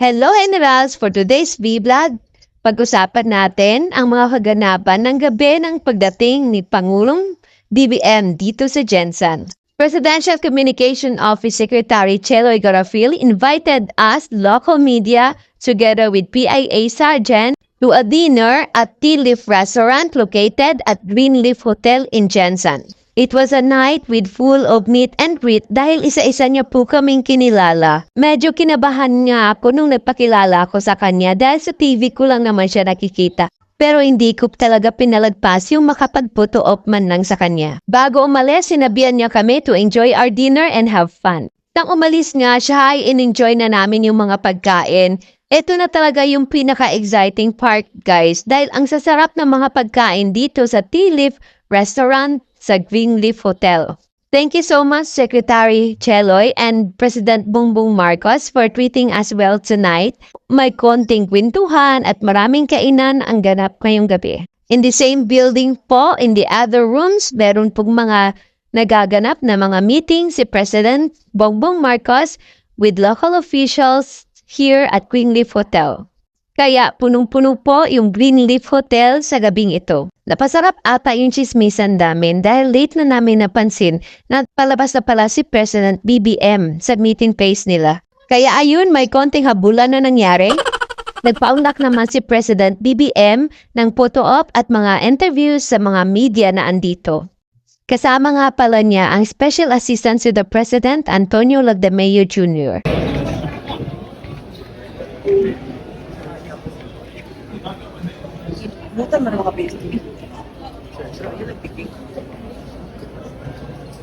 Hello Generals! For today's vlog, pag-usapan natin ang mga kaganapan ng gabi ng pagdating ni Pangulong BBM dito sa Jensen. Presidential Communication Office Secretary Cheloy Garafil invited us, local media, together with PIA Sergeant, to a dinner at Tea Leaf Restaurant located at Greenleaf Hotel in Jensen. It was a night with full of meet and greet dahil isa-isa niya po kaming kinilala. Medyo kinabahan nga ako nung nagpakilala ako sa kanya dahil sa TV ko lang naman siya nakikita. Pero hindi ko talaga pinalagpas yung makapag-photo op man lang sa kanya. Bago umalis, sinabihan niya kami to enjoy our dinner and have fun. Nang umalis nga siya ay in-enjoy na namin yung mga pagkain. Ito na talaga yung pinaka-exciting part guys dahil ang sasarap ng mga pagkain dito sa Tea Leaf Restaurant sa Greenleaf Hotel. Thank you so much Secretary Cheloy and President Bongbong Marcos for treating us well tonight. May konting kwentuhan at maraming kainan ang ganap ngayong gabi. In the same building po, in the other rooms, meron pong mga nagaganap na mga meeting si President Bongbong Marcos with local officials here at Greenleaf Hotel. Kaya punong-puno po yung Greenleaf Hotel sa gabing ito. Napasarap ata yung chismisan namin dahil late na namin napansin na palabas na pala si President BBM sa meeting place nila. Kaya ayun, may konting habulan na nangyari. Nagpaunlak naman si President BBM ng photo op at mga interviews sa mga media na andito. Kasama nga pala niya ang Special Assistant to the President Antonio Lagdameo Jr.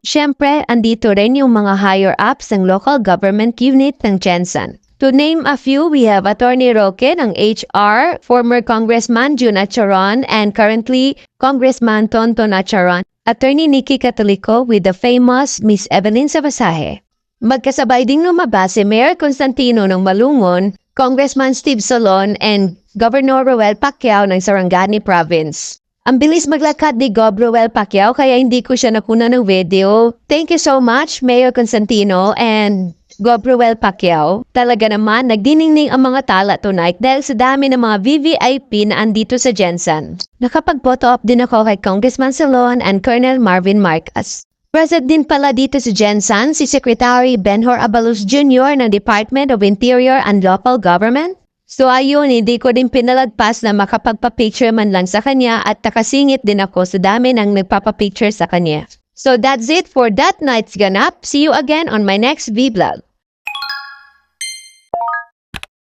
Siyempre, andito rin yung mga higher-ups ng local government unit ng Jensen. To name a few, we have Attorney Roque ng HR, former Congressman June Acharon, and currently Congressman Tonton Acharon, Attorney Nikki Catolico with the famous Miss Evelyn Sabasahe. Magkasabay ding lumabas si Mayor Constantino ng Malungon, Congressman Steve Solon, and Governor Roel Pacquiao ng Sarangani Province. Ang bilis maglakad ni Gov. Roel Pacquiao kaya hindi ko siya nakuna ng video. Thank you so much, Mayor Constantino and Gov. Roel Pacquiao. Talaga naman, nagdiningning ang mga tala tonight dahil sa dami ng mga VVIP na andito sa Jensen. Nakapag-photo op din ako kay Congressman Solon and Colonel Marvin Marcos. Present din pala dito sa Jensen si Secretary Benhur Abalos Jr. ng Department of Interior and Local Government. So ayun, hindi ko din pinalagpas na makapagpa-picture man lang sa kanya at nakasingit din ako sa dami ng nagpapa-picture sa kanya. So that's it for that night's ganap. See you again on my next vlog.